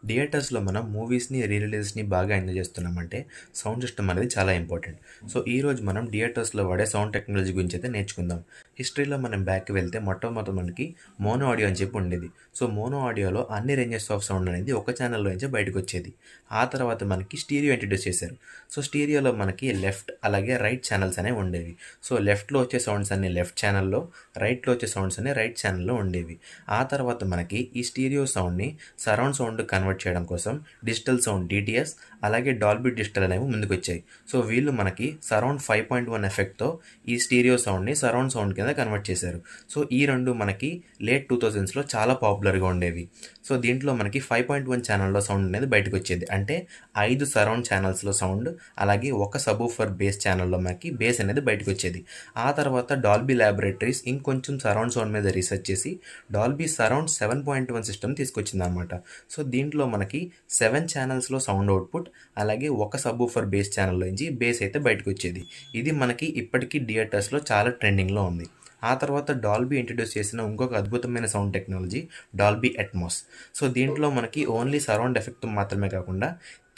థియేటర్స్‌లో మనం మూవీస్‌ని, రీ రిలీజెస్‌ని బాగా ఎంజాయ్ చేస్తున్నామంటే సౌండ్ సిస్టమ్ అనేది చాలా ఇంపార్టెంట్. సో, ఈరోజు మనం థియేటర్స్‌లో వాడే సౌండ్ టెక్నాలజీ గురించైతే నేర్చుకుందాం. హిస్టరీలో మనం బ్యాక్‌కి వెళ్తే మొట్టమొదట మనకి మోనో ఆడియో అని చెప్పి ఉండేది. సో, మోనో ఆడియోలో అన్ని రేంజెస్ ఆఫ్ సౌండ్ అనేది ఒక ఛానెల్‌లో నుంచే బయటకొచ్చేది. ఆ తర్వాత మనకి స్టీరియో ఇంట్రొడ్యూస్ చేశారు. సో, స్టీరియోలో మనకి లెఫ్ట్ అలాగే రైట్ ఛానెల్స్ అనేవి ఉండేవి. సో, లెఫ్ట్‌లో వచ్చే సౌండ్స్ అన్నీ లెఫ్ట్ ఛానెల్‌లో, రైట్‌లో వచ్చే సౌండ్స్ అన్నీ రైట్ ఛానెల్‌లో ఉండేవి. ఆ తర్వాత మనకి ఈ స్టీరియో సౌండ్‌ని సరౌండ్ సౌండ్ కన్వర్ట్ చేయడం కోసం డిజిటల్ సౌండ్ డిటిఎస్ అలాగే డాల్బీ డిజిటల్ అనేవి ముందుకొచ్చాయి. సో వీళ్ళు మనకి సరౌండ్ 5.1 ఎఫెక్ట్తో ఈ స్టీరియో సౌండ్ని సరౌండ్ సౌండ్ కింద కన్వర్ట్ చేశారు. సో ఈ రెండు మనకి లేట్ 2000స్లో చాలా పాపులర్గా ఉండేవి. సో దీంట్లో మనకి 5.1 ఛానల్లో సౌండ్ అనేది బయటకు వచ్చేది. అంటే 5 సరౌండ్ ఛానల్స్లో సౌండ్ అలాగే ఒక సబూఫర్ బేస్ ఛానల్లో మనకి బేస్ అనేది బయటకు వచ్చేది. ఆ తర్వాత డాల్బీ ల్యాబొరేటరీస్ ఇంకొంచెం సరౌండ్ సౌండ్ మీద రీసెర్చ్ చేసి డాల్బీ సరౌండ్ 7.1 సిస్టమ్ తీసుకొచ్చింది అనమాట. సో దీంట్లో మనకి 7 ఛానల్స్లో సౌండ్ అవుట్పుట్ అలాగే ఒక సబూఫర్ బేస్ ఛానల్లో నుంచి బేస్ అయితే బయటకు వచ్చేది. ఇది మనకి ఇప్పటికీ థియేటర్స్లో చాలా ట్రెండింగ్లో ఉంది. ఆ తర్వాత డాల్బీ ఇంట్రడ్యూస్ చేసిన ఇంకొక అద్భుతమైన sound technology Dolby Atmos. So దీంట్లో మనకి ఓన్లీ సరౌండ్ ఎఫెక్ట్ మాత్రమే కాకుండా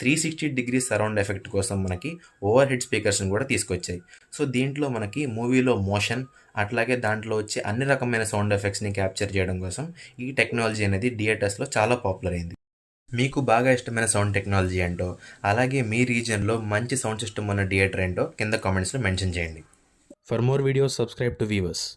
360 సరౌండ్ ఎఫెక్ట్ కోసం మనకి ఓవర్ హెడ్ స్పీకర్స్ని కూడా తీసుకొచ్చాయి. సో దీంట్లో మనకి మూవీలో మోషన్ అట్లాగే దాంట్లో వచ్చే అన్ని రకమైన సౌండ్ ఎఫెక్ట్స్ని క్యాప్చర్ చేయడం కోసం ఈ టెక్నాలజీ అనేది థియేటర్స్లో చాలా పాపులర్ అయింది. మీకు బాగా ఇష్టమైన సౌండ్ టెక్నాలజీ ఏంటో అలాగే మీ రీజియన్లో మంచి సౌండ్ సిస్టమ్ ఉన్న థియేటర్ ఏంటో కింద కామెంట్స్లో మెన్షన్ చేయండి. For more videos, subscribe to Viewers.